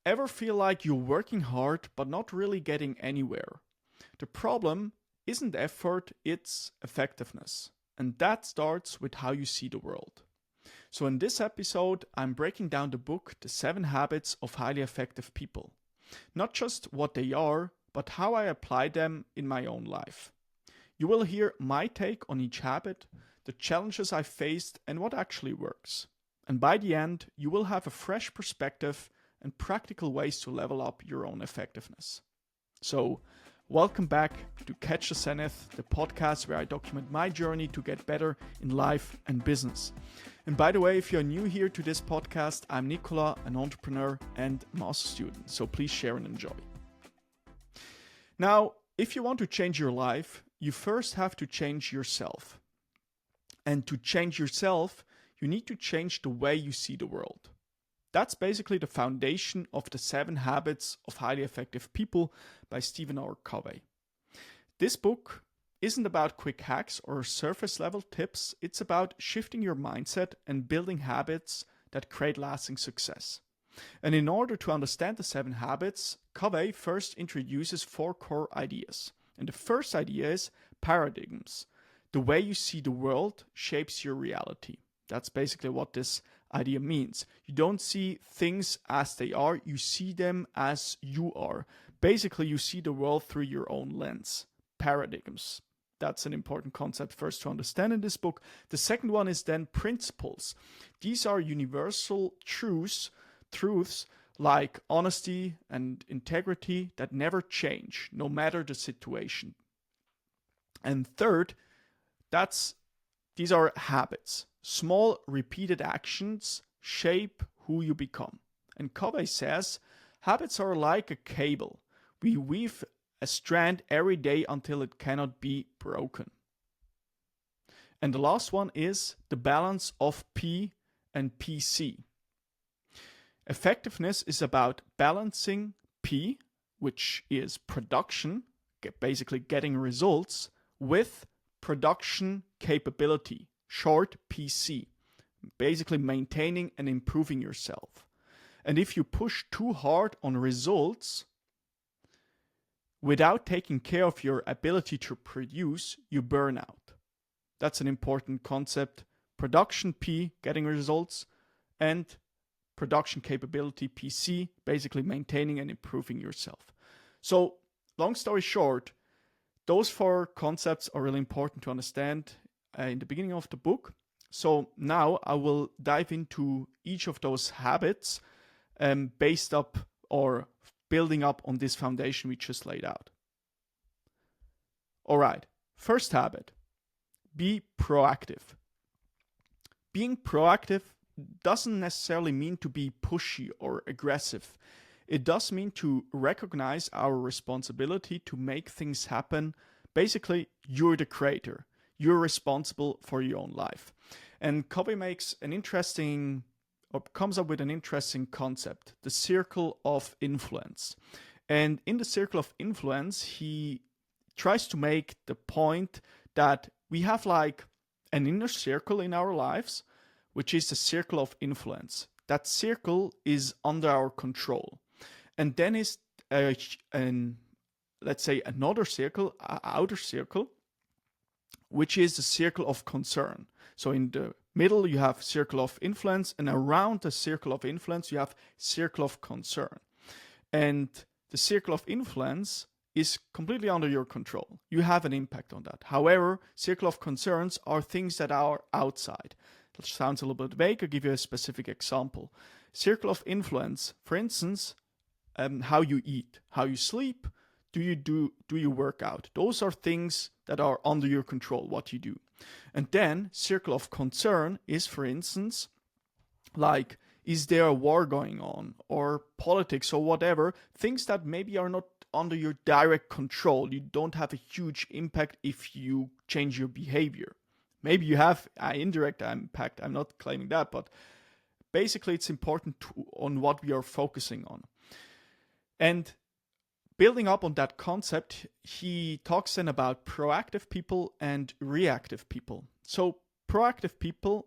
Ever feel like you're working hard but not really getting anywhere? The problem isn't effort, it's effectiveness. And that starts with how you see the world. So, in this episode, I'm breaking down the book, The 7 Habits of Highly Effective People. Not just what they are, but how I apply them in my own life. You will hear my take on each habit, the challenges I faced, and what actually works. And by the end, you will have a fresh perspective and practical ways to level up your own effectiveness. So, welcome back to Catch The Zenith, the podcast where I document my journey to get better in life and business. And by the way, if you're new here to this podcast, I'm Nicola, an entrepreneur and master student, so please share and enjoy. Now, if you want to change your life, you first have to change yourself. And to change yourself, you need to change the way you see the world. That's basically the foundation of the 7 Habits of Highly Effective People by Stephen R. Covey. This book isn't about quick hacks or surface level tips, it's about shifting your mindset and building habits that create lasting success. And in order to understand the 7 habits, Covey first introduces 4 core ideas. And the first idea is paradigms. The way you see the world shapes your reality. That's basically what this idea means. You don't see things as they are, you see them as you are. Basically, you see the world through your own lens. Paradigms. That's an important concept first to understand in this book. The second one is then principles. These are universal truths like honesty and integrity that never change, no matter the situation. And third, these are habits. Small repeated actions shape who you become. And Covey says, habits are like a cable. We weave a strand every day until it cannot be broken. And the last one is the balance of P and PC. Effectiveness is about balancing P, which is production, basically getting results, with production capability, short PC, basically maintaining and improving yourself. And if you push too hard on results without taking care of your ability to produce, you burn out. That's an important concept. Production P, getting results, and production capability PC, basically maintaining and improving yourself. So, long story short, those 4 concepts are really important to understand in the beginning of the book. So now I will dive into each of those habits based up or building up on this foundation we just laid out. All right, first habit, be proactive. Being proactive doesn't necessarily mean to be pushy or aggressive. It does mean to recognize our responsibility to make things happen. Basically, you're the creator. You're responsible for your own life. And Covey comes up with an interesting concept, the circle of influence. And in the circle of influence, he tries to make the point that we have like an inner circle in our lives, which is the circle of influence. That circle is under our control. And then is let's say another circle, outer circle, which is the circle of concern. So in the middle you have circle of influence, and around the circle of influence you have circle of concern. And the circle of influence is completely under your control. You have an impact on that. However, circle of concerns are things that are outside. That sounds a little bit vague. I'll give you a specific example. Circle of influence, for instance, how you eat, how you sleep, do you work out? Those are things that are under your control, what you do. And then circle of concern is, for instance, like, is there a war going on, or politics, or whatever, things that maybe are not under your direct control. You don't have a huge impact if you change your behavior. Maybe you have an indirect impact, I'm not claiming that, but basically it's important on what we are focusing on. And building up on that concept, he talks then about proactive people and reactive people. So proactive people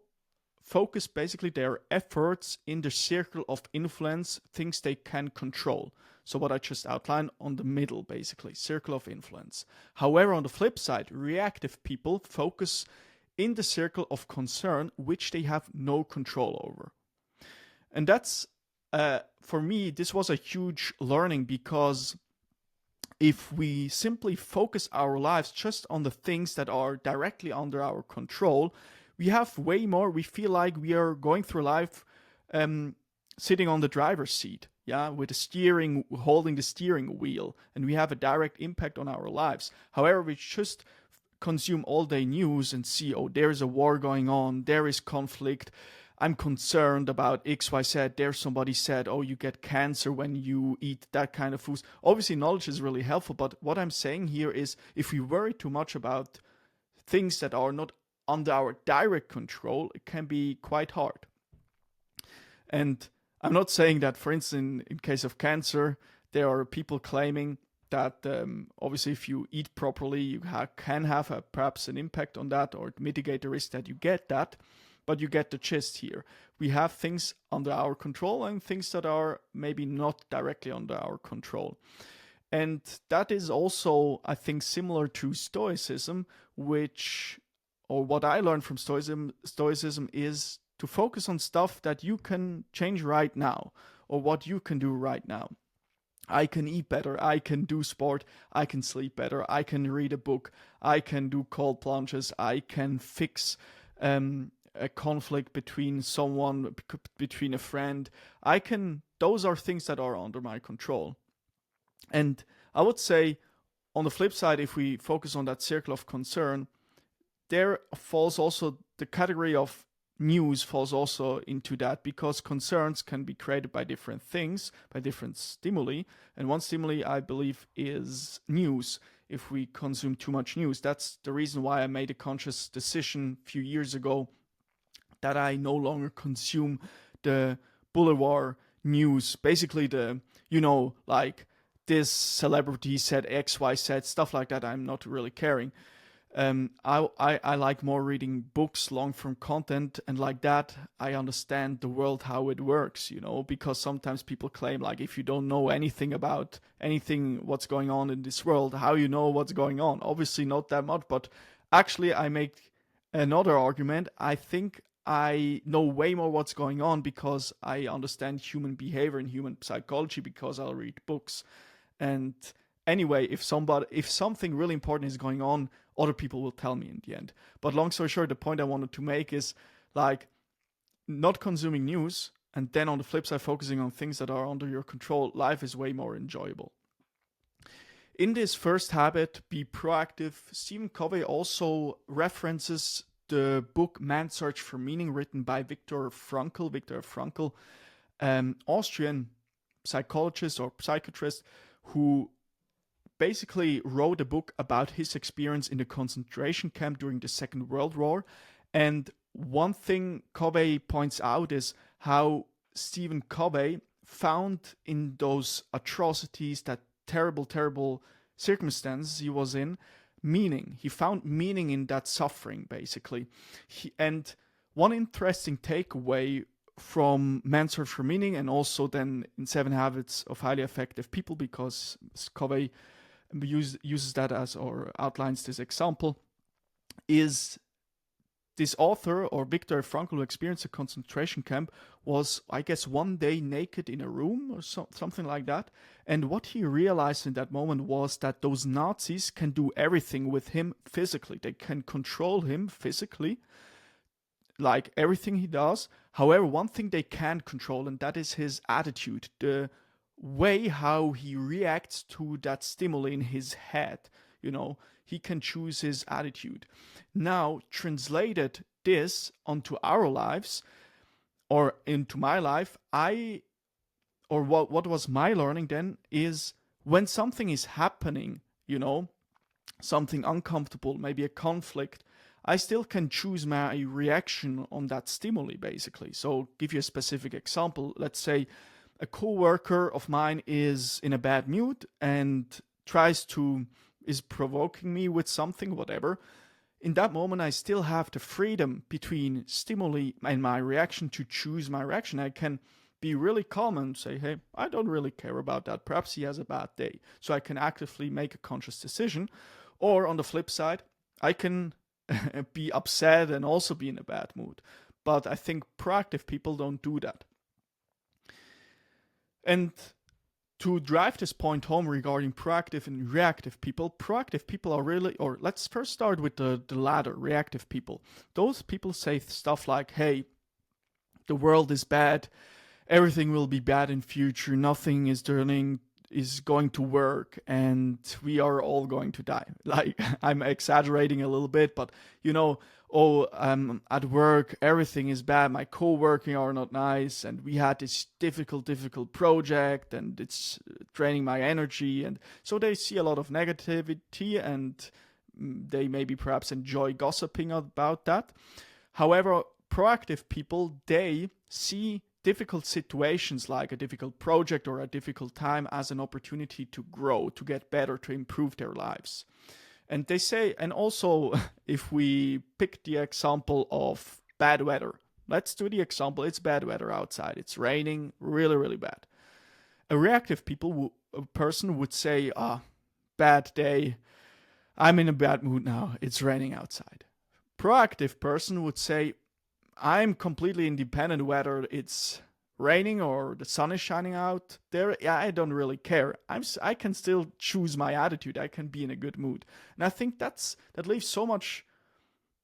focus basically their efforts in the circle of influence, things they can control. So what I just outlined on the middle, basically, circle of influence. However, on the flip side, reactive people focus in the circle of concern, which they have no control over. And that's, for me, this was a huge learning, because if we simply focus our lives just on the things that are directly under our control, we have way more, we feel like we are going through life sitting on the driver's seat, with holding the steering wheel, and we have a direct impact on our lives. However, we just consume all day news and see, oh, there is a war going on, there is conflict, I'm concerned about XYZ, there somebody said, oh, you get cancer when you eat that kind of foods. Obviously, knowledge is really helpful, but what I'm saying here is, if we worry too much about things that are not under our direct control, it can be quite hard. And I'm not saying that, for instance, in case of cancer, there are people claiming that obviously if you eat properly, you can have perhaps an impact on that, or mitigate the risk that you get that. But you get the gist here. We have things under our control and things that are maybe not directly under our control. And that is also, I think, similar to Stoicism, what I learned from Stoicism is to focus on stuff that you can change right now, or what you can do right now. I can eat better, I can do sport, I can sleep better, I can read a book, I can do cold plunges, I can fix a conflict between a friend. Those are things that are under my control. And I would say, on the flip side, if we focus on that circle of concern, there falls also the category of news falls also into that, because concerns can be created by different things, by different stimuli. And one stimuli, I believe, is news. If we consume too much news, that's the reason why I made a conscious decision a few years ago that I no longer consume the boulevard news. Basically like this celebrity said X, Y, Z, stuff like that. I'm not really caring. I like more reading books, long-form content, and like that, I understand the world, how it works, because sometimes people claim, like, if you don't know anything about what's going on in this world, how you know what's going on? Obviously not that much, but actually I make another argument. I think I know way more what's going on because I understand human behavior and human psychology, because I'll read books. And anyway, if something really important is going on, other people will tell me in the end. But long story short, the point I wanted to make is, like, not consuming news, and then on the flip side, focusing on things that are under your control, life is way more enjoyable. In this first habit, be proactive, Stephen Covey also references the book Man's Search for Meaning, written by Viktor Frankl, Austrian psychologist or psychiatrist, who basically wrote a book about his experience in the concentration camp during the Second World War. And one thing Covey points out is how Stephen Covey found in those atrocities, that terrible circumstances he was in, meaning. He found meaning in that suffering, basically. And one interesting takeaway from Man's Search for Meaning, and also then in 7 Habits of Highly Effective People, because Covey uses that as, or outlines this example, is this author, or Viktor Frankl, who experienced a concentration camp, was, I guess, one day naked in a room or something like that. And what he realized in that moment was that those Nazis can do everything with him physically. They can control him physically, like everything he does. However, one thing they can't control, and that is his attitude, the way how he reacts to that stimuli in his head. He can choose his attitude. Now, translated this onto our lives, or into my life, what was my learning then is, when something is happening, something uncomfortable, maybe a conflict, I still can choose my reaction on that stimuli, basically. So, give you a specific example. Let's say a coworker of mine is in a bad mood and is provoking me with something, whatever. in that moment, I still have the freedom between stimuli and my reaction to choose my reaction. I can be really calm and say, hey, I don't really care about that. Perhaps he has a bad day. So I can actively make a conscious decision. Or on the flip side, I can be upset and also be in a bad mood. But I think proactive people don't do that. And to drive this point home regarding proactive and reactive people are really, or let's first start with the latter, reactive people. Those people say stuff like, hey, the world is bad, everything will be bad in future, nothing is going to work, and we are all going to die. Like, I'm exaggerating a little bit, but at work, everything is bad, my co-working are not nice, and we had this difficult project, and it's draining my energy. And so they see a lot of negativity, and they maybe perhaps enjoy gossiping about that. However, proactive people, they see difficult situations like a difficult project or a difficult time as an opportunity to grow, to get better, to improve their lives. And they say, and also if we pick the example of bad weather, let's do the example, it's bad weather outside, it's raining really, really bad. A reactive person would say, bad day, I'm in a bad mood now, it's raining outside. Proactive person would say, I'm completely independent whether it's raining or the sun is shining out there. Yeah, I don't really care. I can still choose my attitude. I can be in a good mood. And I think that leaves so much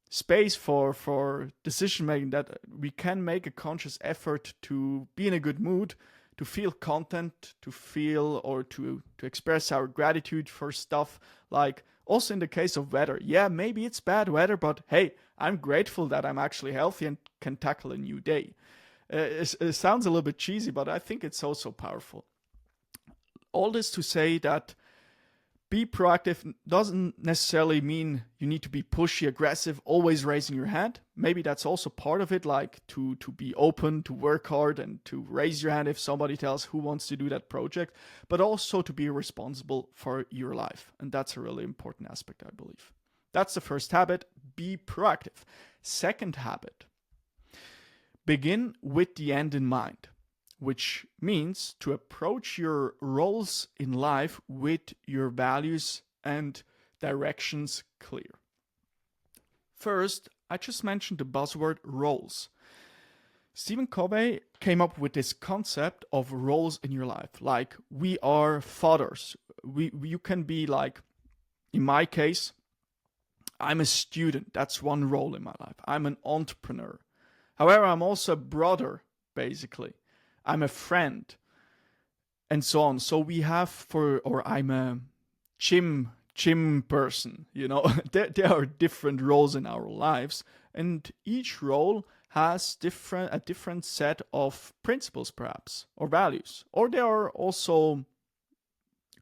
space for decision making, that we can make a conscious effort to be in a good mood, to feel content, to feel or to express our gratitude for stuff. Like also in the case of weather. Yeah, maybe it's bad weather, but hey, I'm grateful that I'm actually healthy and can tackle a new day. It sounds a little bit cheesy, but I think it's also powerful. All this to say that be proactive doesn't necessarily mean you need to be pushy, aggressive, always raising your hand. Maybe that's also part of it, like to be open, to work hard, and to raise your hand if somebody tells who wants to do that project, but also to be responsible for your life. And that's a really important aspect, I believe. That's the first habit, be proactive. Second habit, begin with the end in mind, which means to approach your roles in life with your values and directions clear. First, I just mentioned the buzzword roles. Stephen Covey came up with this concept of roles in your life. Like, we are fathers. You can be like, in my case, I'm a student. That's one role in my life. I'm an entrepreneur. However, I'm also a brother, basically. I'm a friend, and so on. So we have I'm a gym person, there are different roles in our lives, and each role has a different set of principles, perhaps, or values. Or there are also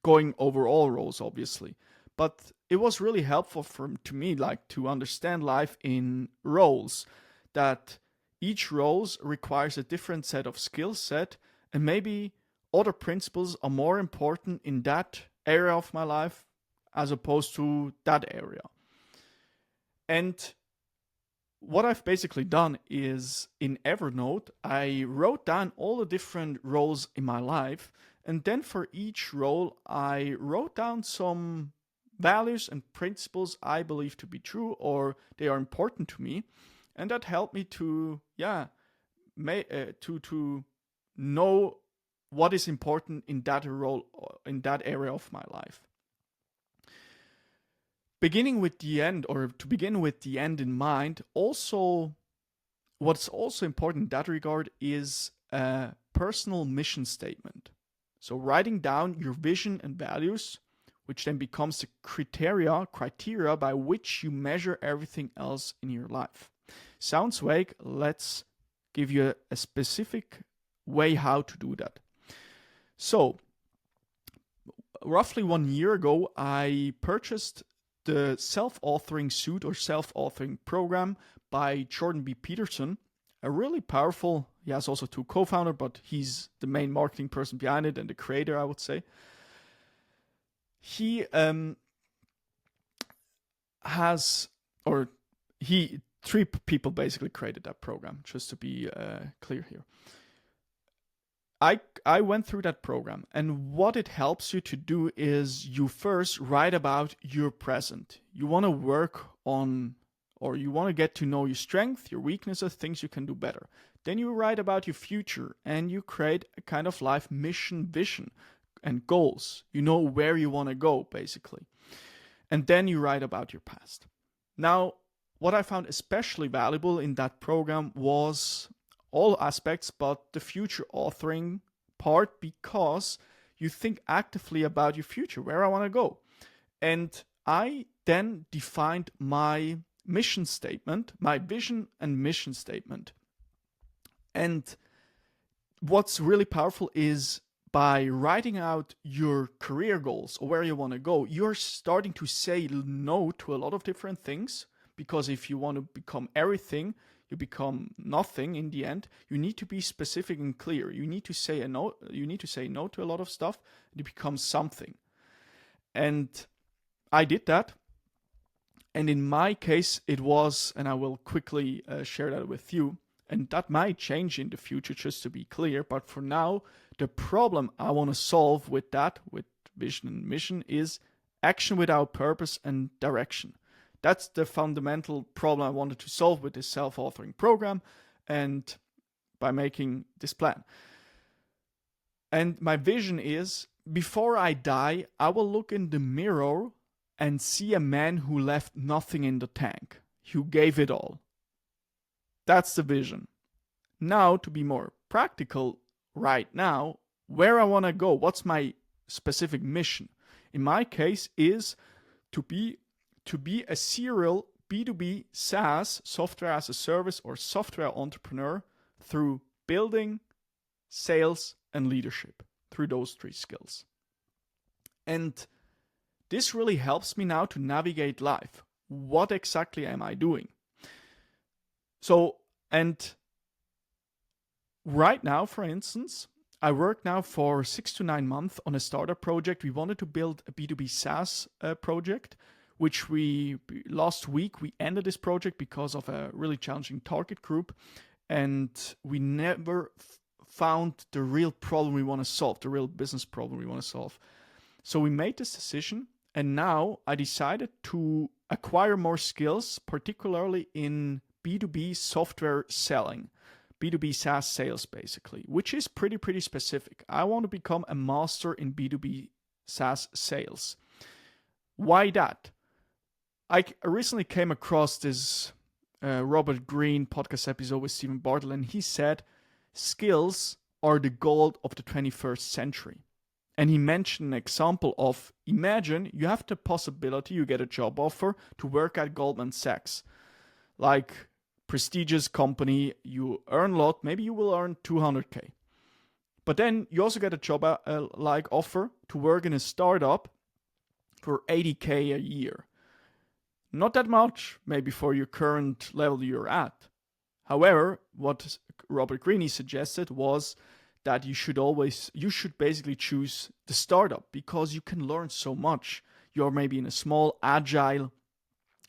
going overall roles, obviously. But it was really helpful to me, like, to understand life in roles, that each role requires a different set of skill set, and maybe other principles are more important in that area of my life as opposed to that area. And what I've basically done is, in Evernote, I wrote down all the different roles in my life, and then for each role, I wrote down some values and principles I believe to be true, or they are important to me. And that helped me to know what is important in that role, in that area of my life. Begin with the end in mind. Also, what's also important in that regard is a personal mission statement. So writing down your vision and values, which then becomes the criteria by which you measure everything else in your life. Sounds vague. Let's give you a specific way how to do that. So, roughly 1 year ago, I purchased the self-authoring suite or self-authoring program by Jordan B. Peterson. A really powerful, he has also 2 co-founders, but he's the main marketing person behind it and the creator, I would say. He has or three people basically created that program, just to be clear here. I went through that program, and what it helps you to do is you first write about your present. You want to work on, or you want to get to know your strength, your weaknesses, things you can do better. Then you write about your future, and you create a kind of life mission, vision, and goals. You know where you want to go, basically. And then you write about your past. Now, what I found especially valuable in that program was all aspects but the future authoring part, because you think actively about your future, where I want to go. And I then defined my mission statement, my vision and mission statement. And what's really powerful is by writing out your career goals or where you want to go, you're starting to say no to a lot of different things, because if you want to become everything, you become nothing in the end. You need to be specific and clear. You need to say no. You need to say no to a lot of stuff, and you become something. And I did that. And in my case, it was, and I will quickly share that with you, and that might change in the future, just to be clear. But for now, the problem I want to solve with that, with vision and mission, is action without purpose and direction. That's the fundamental problem I wanted to solve with this self-authoring program and by making this plan. And my vision is, before I die, I will look in the mirror and see a man who left nothing in the tank, who gave it all. That's the vision. Now, to be more practical right now, where I want to go, what's my specific mission? In my case is to be a serial B2B SaaS, software as a service or software entrepreneur, through building, sales, and leadership, through those three skills. And this really helps me now to navigate life. What exactly am I doing? So, and right now, for instance, I work now for 6 to 9 months on a startup project. We wanted to build a B2B SaaS project, which last week we ended this project because of a really challenging target group, and we never found the real problem we want to solve, the real business problem we want to solve. So we made this decision, and now I decided to acquire more skills, particularly in B2B software selling, B2B SaaS sales basically, which is pretty specific. I want to become a master in B2B SaaS sales. Why that? I recently came across this Robert Greene podcast episode with Stephen Bartlett, and he said, skills are the gold of the 21st century. And he mentioned an example of, imagine you have the possibility, you get a job offer to work at Goldman Sachs, like prestigious company, you earn a lot, maybe you will earn 200K. But then you also get a job offer to work in a startup for 80K a year. Not that much, maybe for your current level you're at. However, what Robert Greene suggested was that you should basically choose the startup, because you can learn so much. You're maybe in a small, agile,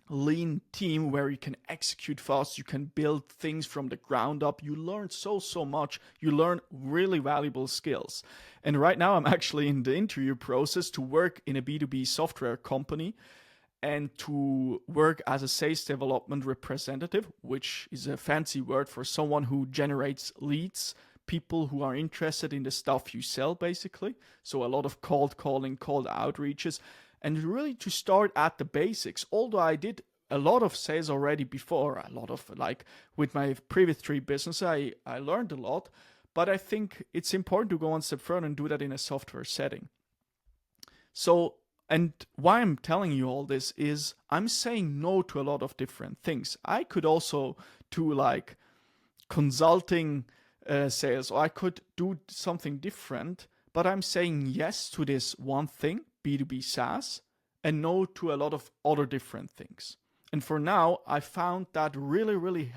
lean team where you can execute fast, you can build things from the ground up. You learn so much. You learn really valuable skills. And right now I'm actually in the interview process to work in a B2B software company and to work as a sales development representative, which is a fancy word for someone who generates leads, people who are interested in the stuff you sell, basically. So a lot of cold calling, cold outreaches, and really to start at the basics. Although I did a lot of sales already before, with my previous 3 businesses, I learned a lot, but I think it's important to go one step further and do that in a software setting. So, and why I'm telling you all this is I'm saying no to a lot of different things. I could also do like consulting sales, or I could do something different, but I'm saying yes to this one thing, B2B SaaS, and no to a lot of other different things. And for now, I found that really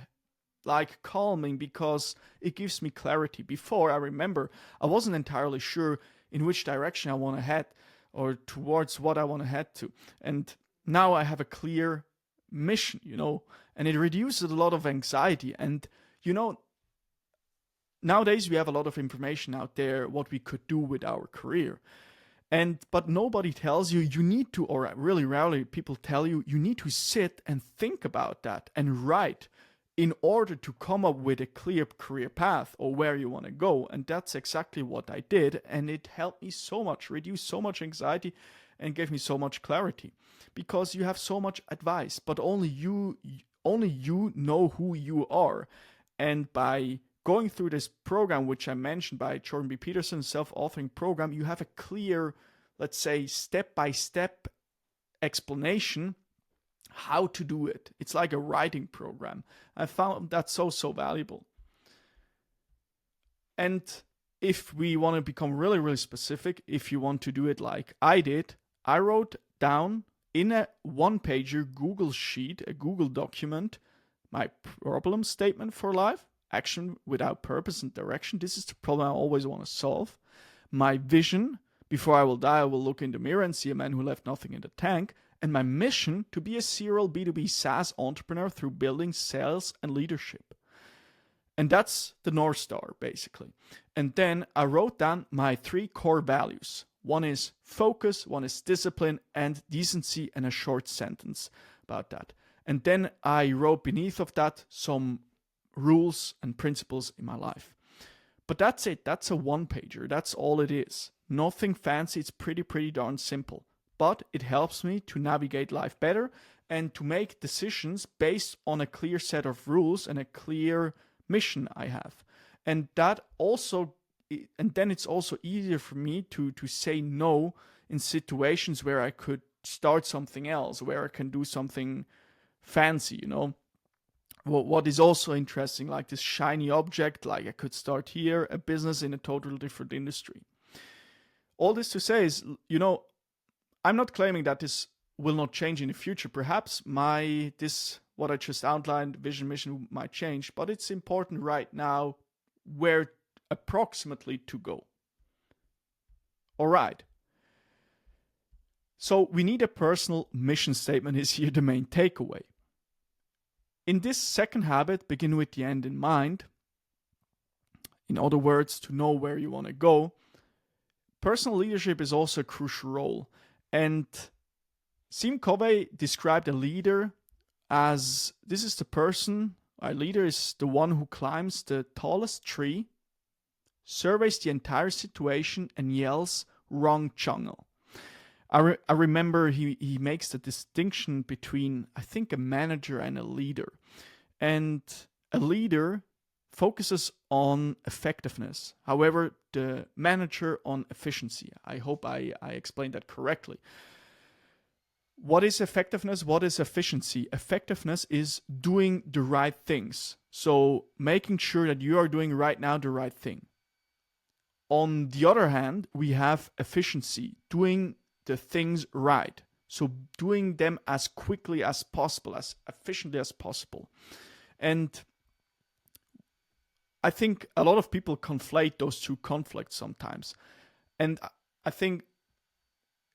calming, because it gives me clarity. Before, I remember I wasn't entirely sure in which direction I want to head or towards what I want to head to. And now I have a clear mission, and it reduces a lot of anxiety. And, nowadays we have a lot of information out there, what we could do with our career. But nobody tells you need to, or really rarely people tell you need to sit and think about that and write in order to come up with a clear career path or where you want to go. And that's exactly what I did. And it helped me so much, reduce so much anxiety and gave me so much clarity, because you have so much advice, but only you know who you are. And by going through this program, which I mentioned by Jordan B. Peterson, self-authoring program, you have a clear, let's say, step-by-step explanation how to do it. It's like a writing program. I found that so valuable. And if we want to become really, really specific, if you want to do it like I did, I wrote down in a one-pager Google sheet, a Google document, my problem statement for life. Action without purpose and direction. This is the problem I always want to solve. My vision: before I will die, I will look in the mirror and see a man who left nothing in the tank. And my mission: to be a serial B2B SaaS entrepreneur through building sales and leadership. And that's the North Star, basically. And then I wrote down my 3 core values. One is focus, one is discipline, and decency, and a short sentence about that. And then I wrote beneath of that some rules and principles in my life. But that's it. That's a one-pager. That's all it is. Nothing fancy. It's pretty darn simple. But it helps me to navigate life better and to make decisions based on a clear set of rules and a clear mission I have. And then it's also easier for me to say no in situations where I could start something else, where I can do something fancy, What is also interesting, like this shiny object, like I could start here, a business in a totally different industry. All this to say is, I'm not claiming that this will not change in the future. Perhaps what I just outlined, vision, mission, might change, but it's important right now where approximately to go. All right. So we need a personal mission statement is here the main takeaway. In this second habit, begin with the end in mind. In other words, to know where you want to go. Personal leadership is also a crucial role. And Covey described a leader as, this is the person, a leader is the one who climbs the tallest tree, surveys the entire situation, and yells, "Wrong channel." I remember he makes the distinction between, I think, a manager and a leader. And a leader focuses on effectiveness. However, the manager on efficiency. I hope I explained that correctly. What is effectiveness? What is efficiency? Effectiveness is doing the right things. So making sure that you are doing right now the right thing. On the other hand, we have efficiency, doing the things right. So doing them as quickly as possible, as efficiently as possible. And I think a lot of people conflate those two conflicts sometimes. And I think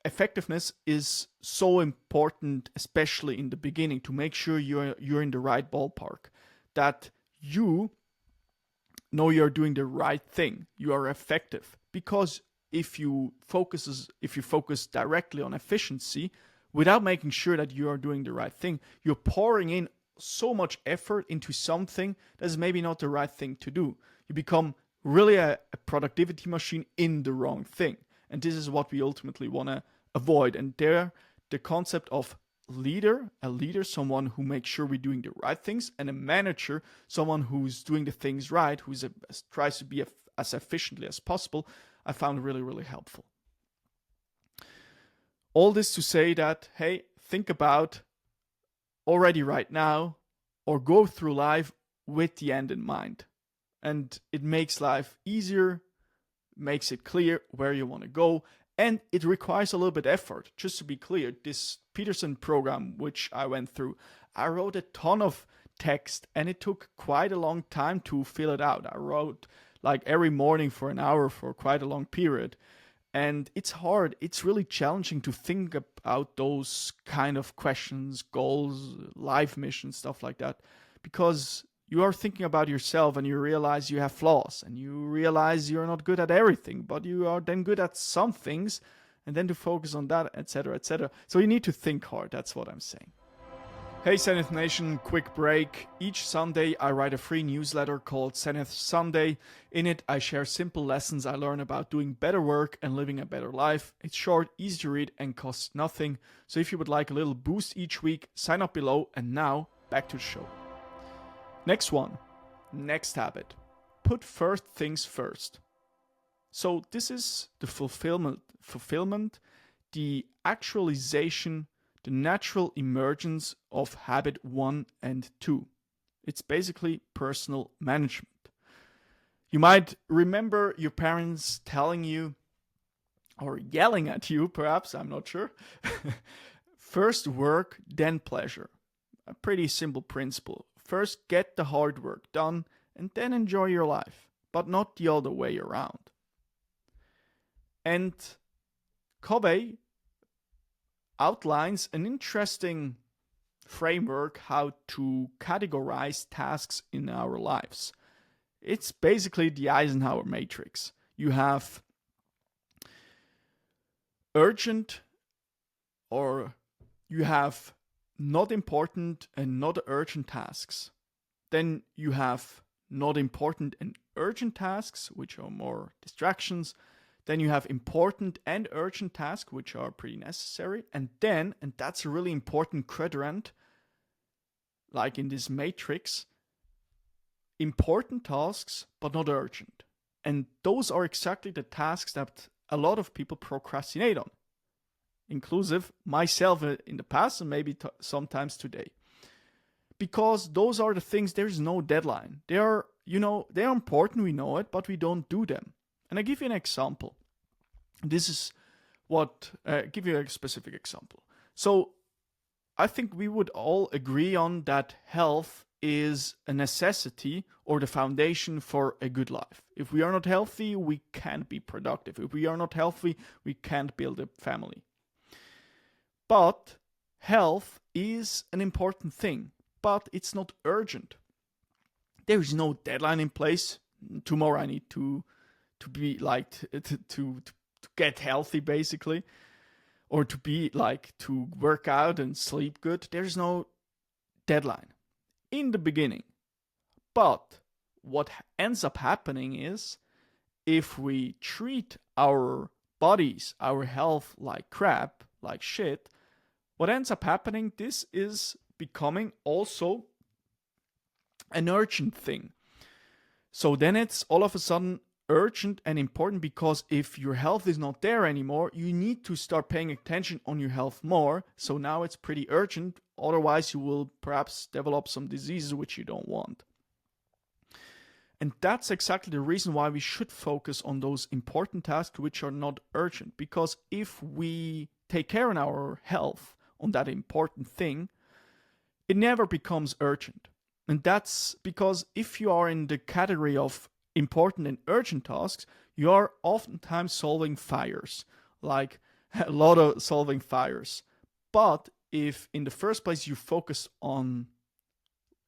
effectiveness is so important, especially in the beginning, to make sure you're in the right ballpark, that you know you're doing the right thing, you are effective. Because if you focus directly on efficiency without making sure that you are doing the right thing, you're pouring in so much effort into something that is maybe not the right thing to do. You become really a productivity machine in the wrong thing. And this is what we ultimately want to avoid. And there, the concept of a leader, someone who makes sure we're doing the right things, and a manager, someone who's doing the things right, who tries to be as efficiently as possible, I found really, really helpful. All this to say that, hey, think about already right now, or go through life with the end in mind. And it makes life easier, makes it clear where you want to go, and it requires a little bit effort. Just to be clear, this Peterson program, which I went through, I wrote a ton of text, and it took quite a long time to fill it out. I wrote like every morning for an hour for quite a long period. And it's hard, it's really challenging to think about those kind of questions, goals, life mission, stuff like that, because you are thinking about yourself and you realize you have flaws and you realize you're not good at everything, but you are then good at some things, and then to focus on that, etc., etc. So you need to think hard, that's what I'm saying. Hey Zenith Nation, quick break. Each Sunday I write a free newsletter called Zenith Sunday. In it I share simple lessons I learn about doing better work and living a better life. It's short, easy to read and costs nothing. So if you would like a little boost each week, sign up below. And now, back to the show. Next one. Next habit. Put first things first. So this is the fulfillment, the actualization, the natural emergence of habit 1 and 2. It's basically personal management. You might remember your parents telling you, or yelling at you perhaps, I'm not sure, first work, then pleasure. A pretty simple principle. First get the hard work done and then enjoy your life, but not the other way around. And Covey outlines an interesting framework how to categorize tasks in our lives. It's basically the Eisenhower matrix. You have urgent, or you have not important and not urgent tasks. Then you have not important and urgent tasks, which are more distractions. Then you have important and urgent tasks, which are pretty necessary. And then, and that's a really important quadrant, like in this matrix, important tasks, but not urgent. And those are exactly the tasks that a lot of people procrastinate on, inclusive myself in the past and maybe sometimes today. Because those are the things, there's no deadline. They are important, we know it, but we don't do them. And I give you an example. This is what, give you a specific example. So I think we would all agree on that health is a necessity or the foundation for a good life. If we are not healthy, we can't be productive. If we are not healthy, we can't build a family. But health is an important thing, but it's not urgent. There is no deadline in place. Tomorrow I need to be like to get healthy, basically, or to work out and sleep good. There's no deadline in the beginning. But what ends up happening is, if we treat our bodies, our health like crap, like shit, what ends up happening, this is becoming also an urgent thing. So then it's all of a sudden urgent and important, because if your health is not there anymore, you need to start paying attention on your health more. So now it's pretty urgent. Otherwise, you will perhaps develop some diseases which you don't want. And that's exactly the reason why we should focus on those important tasks which are not urgent. Because if we take care of our health, on that important thing, it never becomes urgent. And that's because if you are in the category of important and urgent tasks, you are oftentimes solving fires, like a lot of solving fires. But if in the first place you focus on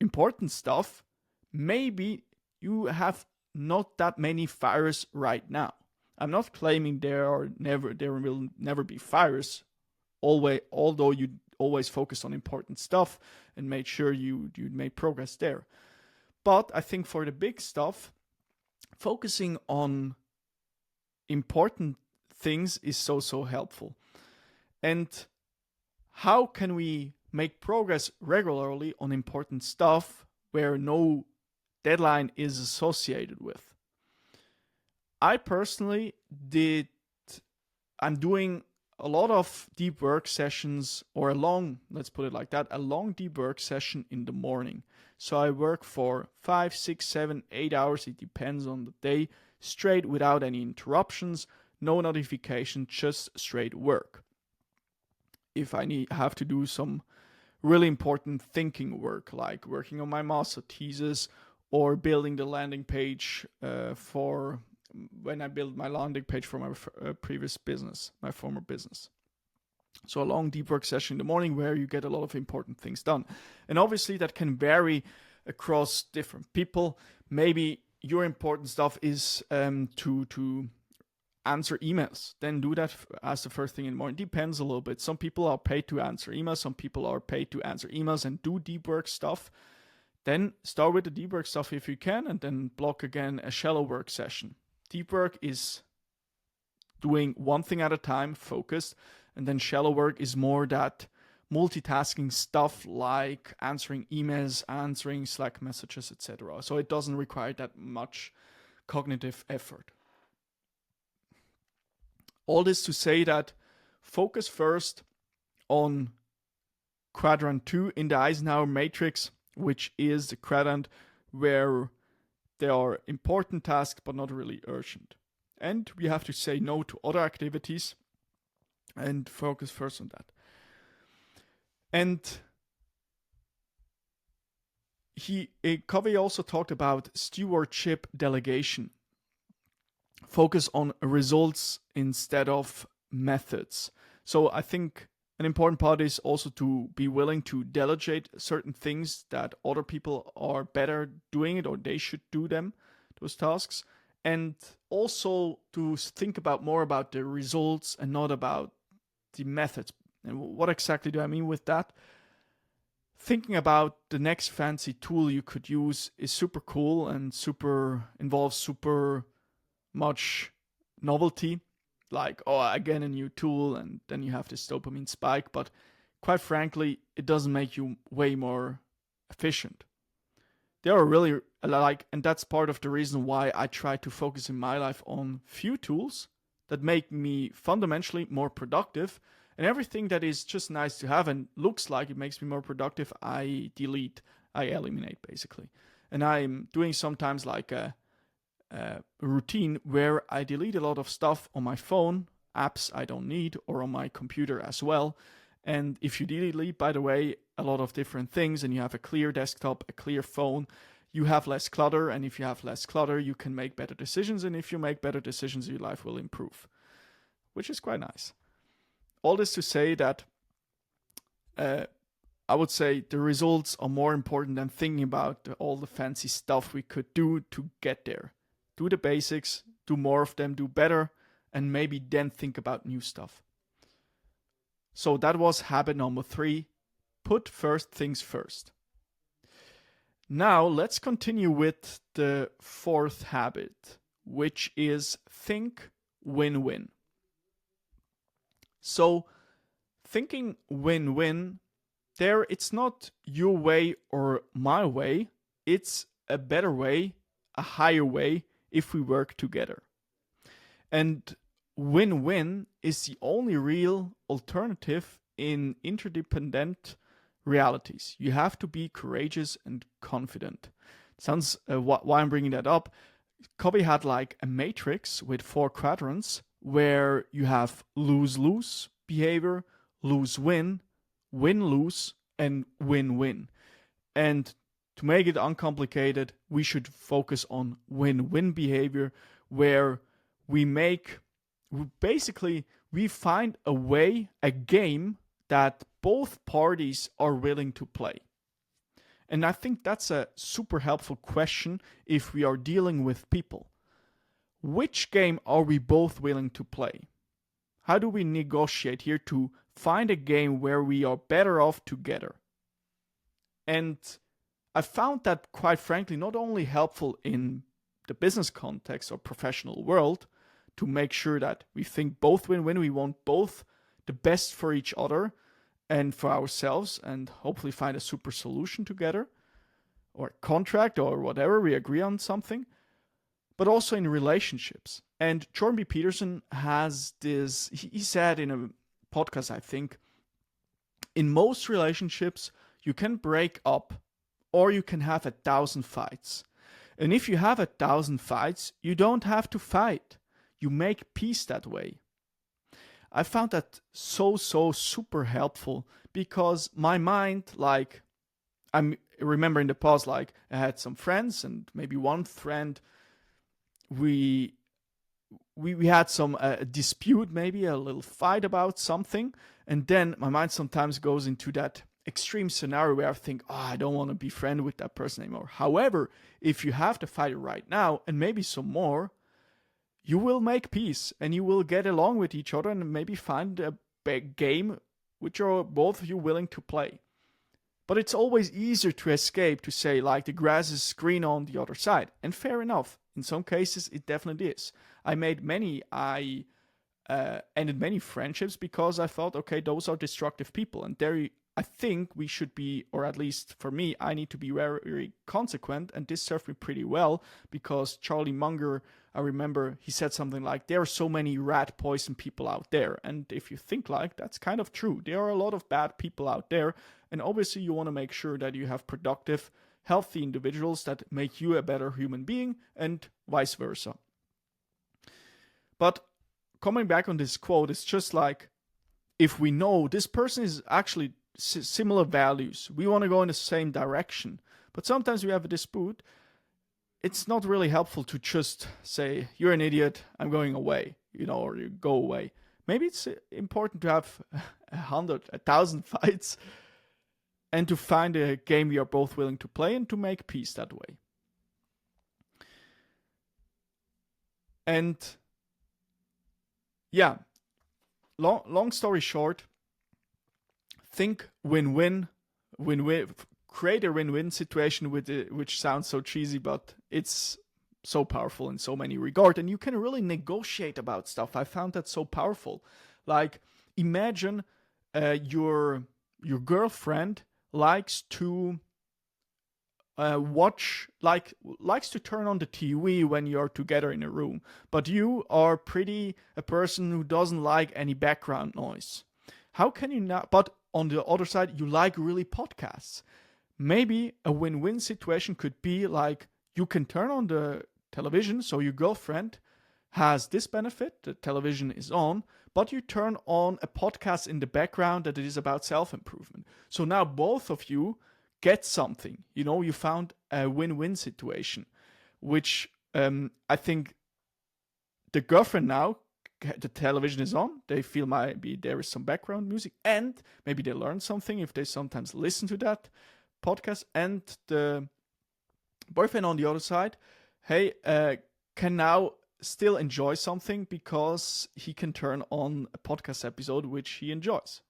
important stuff, maybe you have not that many fires right now. I'm not claiming there will never be fires, although you always focus on important stuff and make sure you make progress there. But I think for the big stuff, focusing on important things is so helpful. And how can we make progress regularly on important stuff where no deadline is associated with? I personally I'm doing a lot of deep work sessions, or a long deep work session in the morning. So I work for 5, 6, 7, 8 hours, it depends on the day, straight without any interruptions, no notification, just straight work. If I have to do some really important thinking work, like working on my master thesis or building the landing page for when I built my landing page for my previous business, my former business. So a long deep work session in the morning where you get a lot of important things done. And obviously that can vary across different people. Maybe your important stuff is to answer emails. Then do that as the first thing in the morning. Depends a little bit. Some people are paid to answer emails. Some people are paid to answer emails and do deep work stuff. Then start with the deep work stuff if you can, and then block again a shallow work session. Deep work is doing one thing at a time, focused, and then shallow work is more that multitasking stuff like answering emails, answering Slack messages, etc. So it doesn't require that much cognitive effort. All this to say that focus first on quadrant 2 in the Eisenhower matrix, which is the quadrant where there are important tasks but not really urgent. And we have to say no to other activities and focus first on that. And Covey also talked about stewardship delegation. Focus on results instead of methods. So I think an important part is also to be willing to delegate certain things that other people are better doing it, or they should do them, those tasks. And also to think about more about the results and not about the methods. And what exactly do I mean with that? Thinking about the next fancy tool you could use is super cool and involves super much novelty. Like, oh, again, a new tool, and then you have this dopamine spike. But quite frankly, it doesn't make you way more efficient. They are really alike, and that's part of the reason why I try to focus in my life on few tools that make me fundamentally more productive, and everything that is just nice to have and looks like it makes me more productive, I delete, I eliminate basically. And I'm doing sometimes like a routine where I delete a lot of stuff on my phone, apps I don't need, or on my computer as well. And if you delete, by the way, a lot of different things, and you have a clear desktop, a clear phone, you have less clutter. And if you have less clutter, you can make better decisions. And if you make better decisions, your life will improve, which is quite nice. All this to say that I would say the results are more important than thinking about all the fancy stuff we could do to get there. Do the basics, do more of them, do better, and maybe then think about new stuff. So that was habit number 3. Put first things first. Now let's continue with the 4th habit, which is think win-win. So thinking win-win, there it's not your way or my way, it's a better way, a higher way if we work together. And win-win is the only real alternative in interdependent realities. You have to be courageous and confident. Sounds why I'm bringing that up. Covey had like a matrix with 4 quadrants where you have lose-lose behavior, lose-win, win-lose, and win-win. And to make it uncomplicated, we should focus on win-win behavior, where we find a way, a game that both parties are willing to play. And I think that's a super helpful question if we are dealing with people. Which game are we both willing to play? How do we negotiate here to find a game where we are better off together? And I found that, quite frankly, not only helpful in the business context or professional world to make sure that we think both win-win, we want both the best for each other and for ourselves, and hopefully find a super solution together, or a contract or whatever, we agree on something, but also in relationships. And Jordan B. Peterson has this, he said in a podcast, I think, in most relationships, you can break up or you can have 1,000 fights. And if you have 1,000 fights, you don't have to fight. You make peace that way. I found that so super helpful, because my mind, like, I remember in the past, like, I had some friends, and maybe one friend, we we had some dispute, maybe a little fight about something, and then my mind sometimes goes into that extreme scenario where I think, oh, I don't want to be friends with that person anymore. However, if you have to fight right now and maybe some more, you will make peace and you will get along with each other and maybe find a big game which are both of you willing to play. But it's always easier to escape, to say, like, the grass is green on the other side. And fair enough. In some cases, it definitely is. I ended many friendships because I thought, okay, those are destructive people. And I think we should be, or at least for me, I need to be very, very consequent. And this served me pretty well because Charlie Munger, I remember he said something like, there are so many rat poison people out there. And if you think like, that's kind of true. There are a lot of bad people out there. And obviously you want to make sure that you have productive, healthy individuals that make you a better human being and vice versa. But coming back on this quote, it's just like, if we know this person is actually similar values, we want to go in the same direction, but sometimes we have a dispute, it's not really helpful to just say, you're an idiot, I'm going away, or you go away. Maybe it's important to have 100, 1,000 fights and to find a game we are both willing to play and to make peace that way. And yeah, long story short, think win-win, create a win-win situation which sounds so cheesy, but it's so powerful in so many regards. And you can really negotiate about stuff. I found that so powerful. Like, imagine your girlfriend likes to likes to turn on the TV when you're together in a room, but you are a person who doesn't like any background noise. How can you not? But on the other side, you like really podcasts. Maybe a win-win situation could be like, you can turn on the television, so your girlfriend has this benefit, the television is on, but you turn on a podcast in the background that it is about self-improvement. So now both of you get something. You found a win-win situation, which I think the girlfriend now, the television is on, they feel maybe there is some background music, and maybe they learn something if they sometimes listen to that podcast, and the boyfriend on the other side, can now still enjoy something because he can turn on a podcast episode which he enjoys,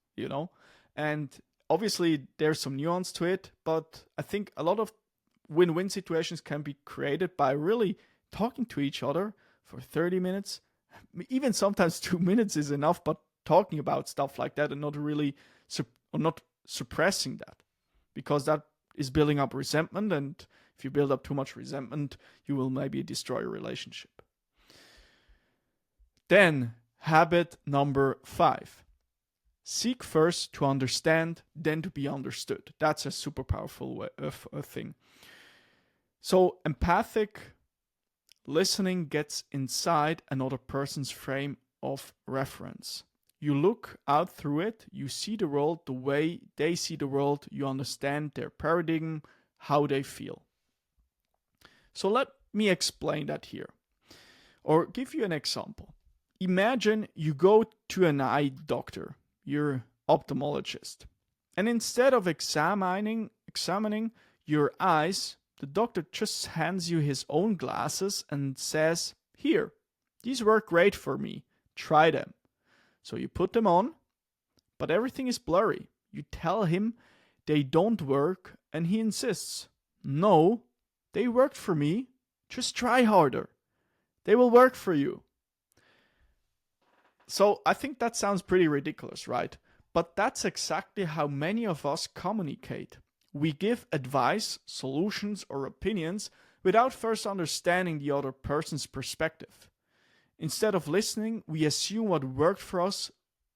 and obviously there's some nuance to it, but I think a lot of win-win situations can be created by really talking to each other for 30 minutes, even sometimes 2 minutes is enough, but talking about stuff like that and not really not suppressing that, because that is building up resentment, and if you build up too much resentment, you will maybe destroy a relationship. Then, habit number 5. Seek first to understand, then to be understood. That's a super powerful thing. So, empathic listening gets inside another person's frame of reference. You look out through it, you see the world the way they see the world, you understand their paradigm, how they feel. So let me explain that here, or give you an example. Imagine you go to an eye doctor, your ophthalmologist, and instead of examining your eyes, the doctor just hands you his own glasses and says, here, these work great for me, try them. So you put them on, but everything is blurry. You tell him they don't work, and he insists, no, they worked for me, just try harder. They will work for you. So I think that sounds pretty ridiculous, right? But that's exactly how many of us communicate. We give advice, solutions, or opinions without first understanding the other person's perspective. Instead of listening, we assume what worked for us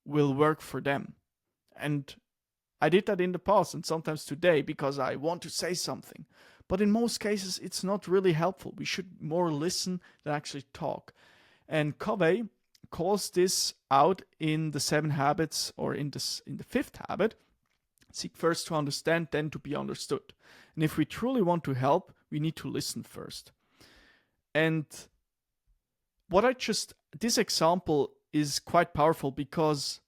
will work for them. And I did that in the past and sometimes today because I want to say something. But in most cases, it's not really helpful. We should more listen than actually talk. And Covey calls this out in the 7 habits, or in the 5th habit. Seek first to understand, then to be understood. And if we truly want to help, we need to listen first. And this example is quite powerful because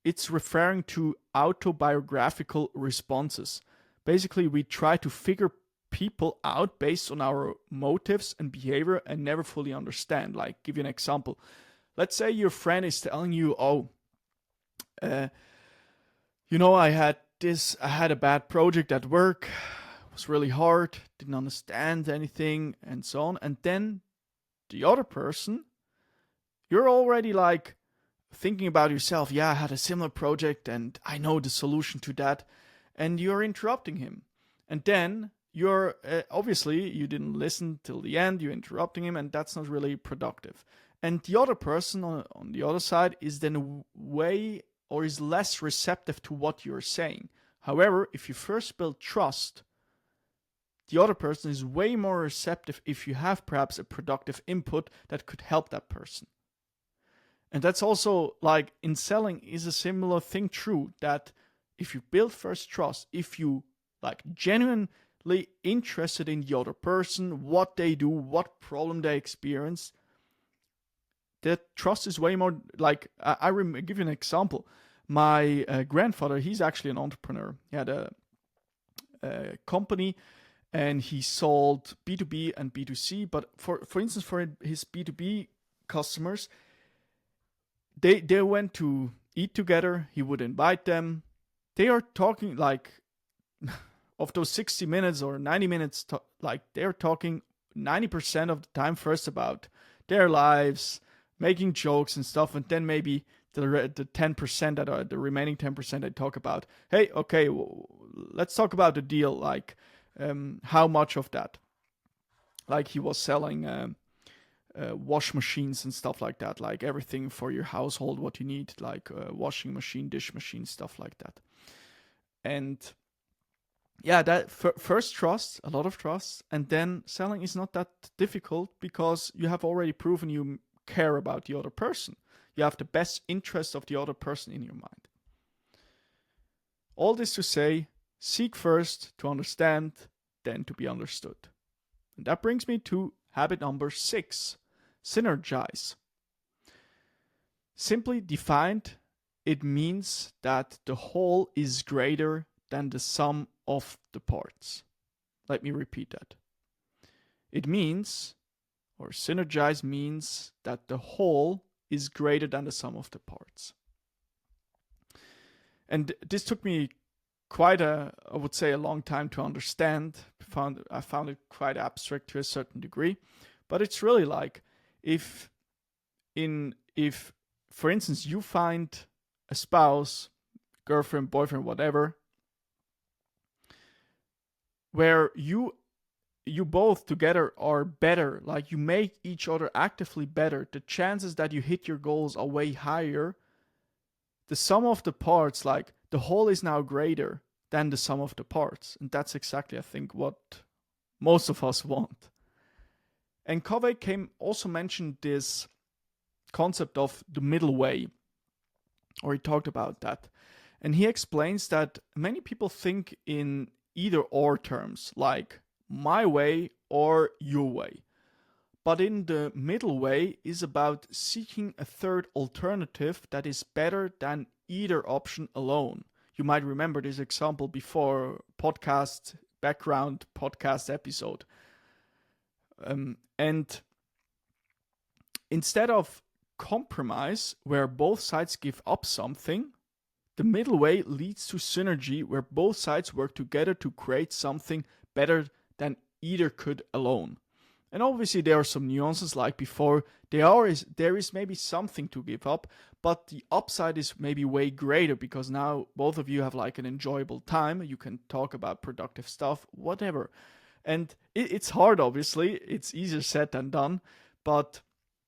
it's referring to autobiographical responses. Basically, we try to figure people out based on our motives and behavior and never fully understand. Like, give you an example. Let's say your friend is telling you, I had a bad project at work. It was really hard, didn't understand anything, and so on. And then the other person, you're already like thinking about yourself. Yeah, I had a similar project and I know the solution to that. And you're interrupting him. And then you're obviously you didn't listen till the end. You're interrupting him, and that's not really productive. And the other person on the other side is then is less receptive to what you're saying. However, if you first build trust, the other person is way more receptive if you have perhaps a productive input that could help that person. And that's also like in selling is a similar thing true, that if you build first trust, if you like genuinely interested in the other person, what they do, what problem they experience, that trust is way more like, I give you an example. My grandfather, he's actually an entrepreneur. He had a company and he sold B2B and B2C. But for instance, for his B2B customers, they went to eat together. He would invite them. They are talking like of those 60 minutes or 90 minutes, like they're talking 90% of the time first about their lives, making jokes and stuff, and then maybe the 10% that are the remaining 10% they talk about. Hey, okay, let's talk about the deal. Like, how much of that? Like he was selling wash machines and stuff like that, like everything for your household, what you need, like washing machine, dish machine, stuff like that. And yeah, that first trust, a lot of trust, and then selling is not that difficult because you have already proven you care about the other person. You have the best interest of the other person in your mind. All this to say, seek first to understand, then to be understood. And that brings me to habit number 6, synergize. Simply defined, it means that the whole is greater than the sum of the parts. Let me repeat that. It means, or synergize means, that the whole is greater than the sum of the parts. And this took me quite I would say a long time to understand. I found it quite abstract to a certain degree. But it's really like if for instance you find a spouse, girlfriend, boyfriend, whatever, where you both together are better, like you make each other actively better, the chances that you hit your goals are way higher. The sum of the parts, like the whole is now greater than the sum of the parts. And that's exactly, I think, what most of us want. And Covey also mentioned this concept of the middle way, or he talked about that. And he explains that many people think in either or terms, like my way or your way. But in the middle way is about seeking a third alternative that is better than either option alone. You might remember this example before background podcast episode. And instead of compromise, where both sides give up something, the middle way leads to synergy, where both sides work together to create something better than either could alone. And obviously there are some nuances, like before, there is maybe something to give up, but the upside is maybe way greater because now both of you have like an enjoyable time. You can talk about productive stuff, whatever. And it's hard, obviously. It's easier said than done, but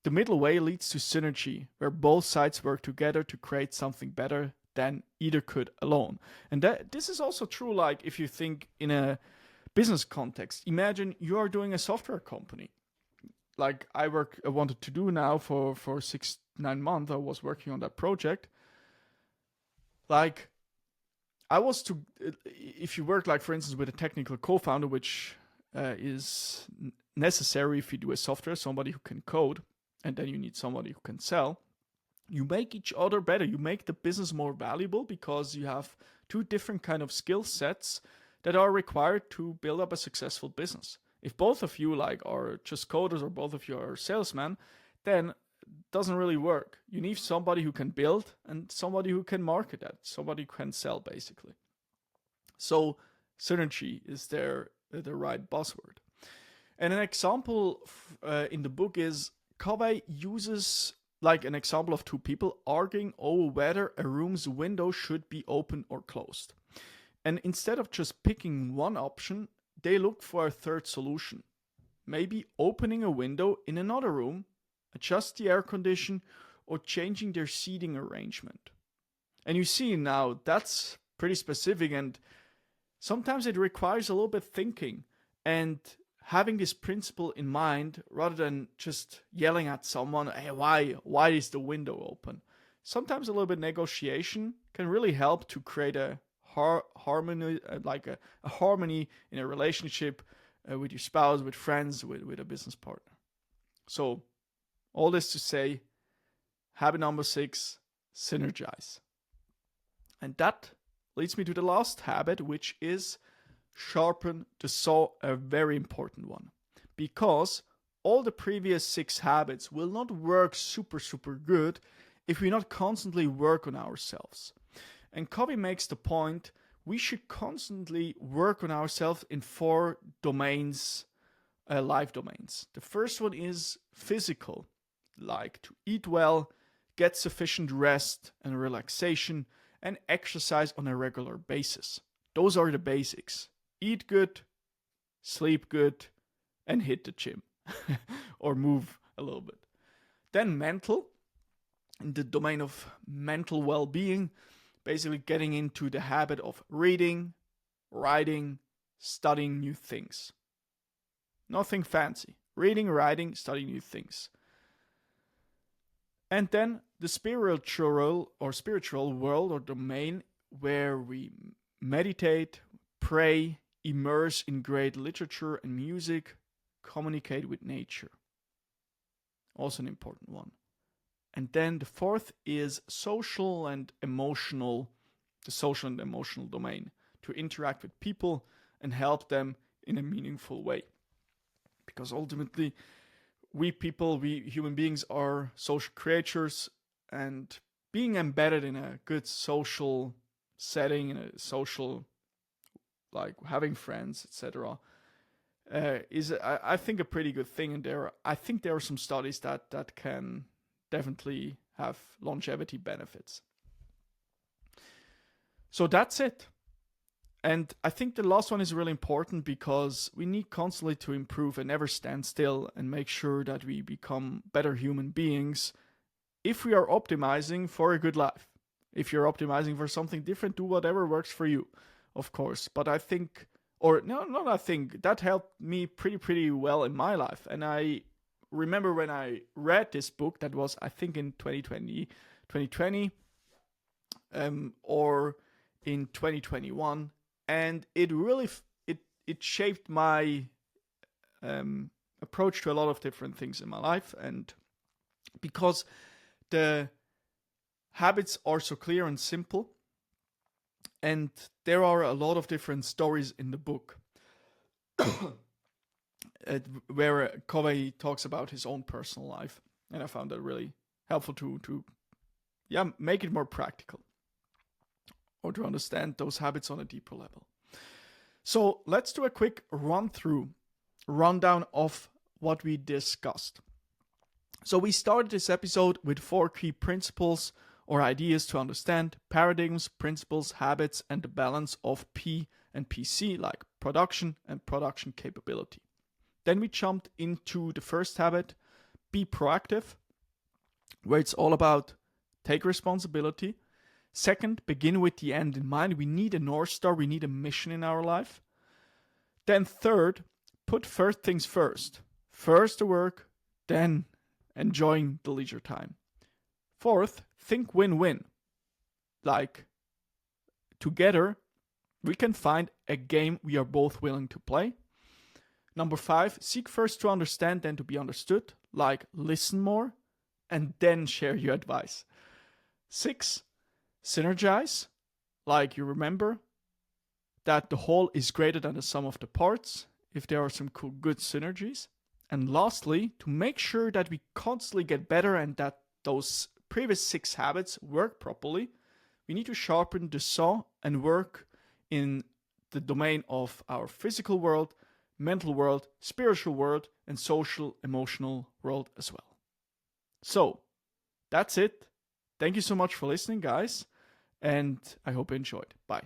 the middle way leads to synergy, where both sides work together to create something better than either could alone. And this is also true, like if you think in a business context. Imagine you are doing a software company, like I wanted to do now for 6-9 months. I was working on that project. Like if you work, like for instance, with a technical co-founder, which is necessary if you do a software, somebody who can code, and then you need somebody who can sell. You make each other better. You make the business more valuable because you have two different kind of skill sets that are required to build up a successful business. If both of you are just coders or both of you are salesmen, then it doesn't really work. You need somebody who can build and somebody who can market that, somebody who can sell basically. So synergy is there the right buzzword. And an example in the book is Covey uses an example of two people arguing over whether a room's window should be open or closed. And instead of just picking one option, they looked for a third solution. Maybe opening a window in another room, adjust the air condition, or changing their seating arrangement. And you see now, that's pretty specific, and sometimes it requires a little bit thinking and having this principle in mind rather than just yelling at someone, hey, why is the window open? Sometimes a little bit negotiation can really help to create a harmony, a harmony in a relationship with your spouse, with friends, with a business partner. So all this to say, habit number 6, synergize. And that leads me to the last habit, which is sharpen the saw, a very important one. Because all the previous 6 habits will not work super good if we not constantly work on ourselves. And Covey makes the point, we should constantly work on ourselves in 4 domains, life domains. The first one is physical, like to eat well, get sufficient rest and relaxation, and exercise on a regular basis. Those are the basics. Eat good, sleep good, and hit the gym or move a little bit. Then mental, in the domain of mental well-being, basically getting into the habit of reading, writing, studying new things. Nothing fancy. Reading, writing, studying new things. And then the spiritual world or domain where we meditate, pray, immerse in great literature and music, communicate with nature. Also an important one. And then the fourth is the social and emotional domain, to interact with people and help them in a meaningful way. Because ultimately, we human beings are social creatures, and being embedded in a good social setting, in a social, having friends, etc., is, I think, a pretty good thing. And I think there are some studies that can definitely have longevity benefits. So that's it. And I think the last one is really important because we need constantly to improve and never stand still and make sure that we become better human beings if we are optimizing for a good life. If you're optimizing for something different, do whatever works for you, of course. But I think, that helped me pretty well in my life. And I remember when I read this book, that was, I think, in 2020, or in 2021, and it really it shaped my approach to a lot of different things in my life. And because the habits are so clear and simple, and there are a lot of different stories in the book where Covey talks about his own personal life, and I found that really helpful to make it more practical, or to understand those habits on a deeper level. So let's do a quick rundown of what we discussed. So we started this episode with 4 key principles or ideas to understand paradigms, principles, habits, and the balance of P and PC, like production and production capability. Then we jumped into the first habit, be proactive, where it's all about take responsibility. Second, begin with the end in mind. We need a North Star. We need a mission in our life. Then third, put first things first. First the work, then enjoying the leisure time. Fourth, think win-win. Like, together, we can find a game we are both willing to play. Number 5, seek first to understand, then to be understood, like listen more, and then share your advice. 6, synergize, like you remember that the whole is greater than the sum of the parts, if there are some cool, good synergies. And lastly, to make sure that we constantly get better and that those previous 6 habits work properly, we need to sharpen the saw and work in the domain of our physical world, mental world, spiritual world, and social, emotional world as well. So, that's it. Thank you so much for listening, guys, and I hope you enjoyed. Bye.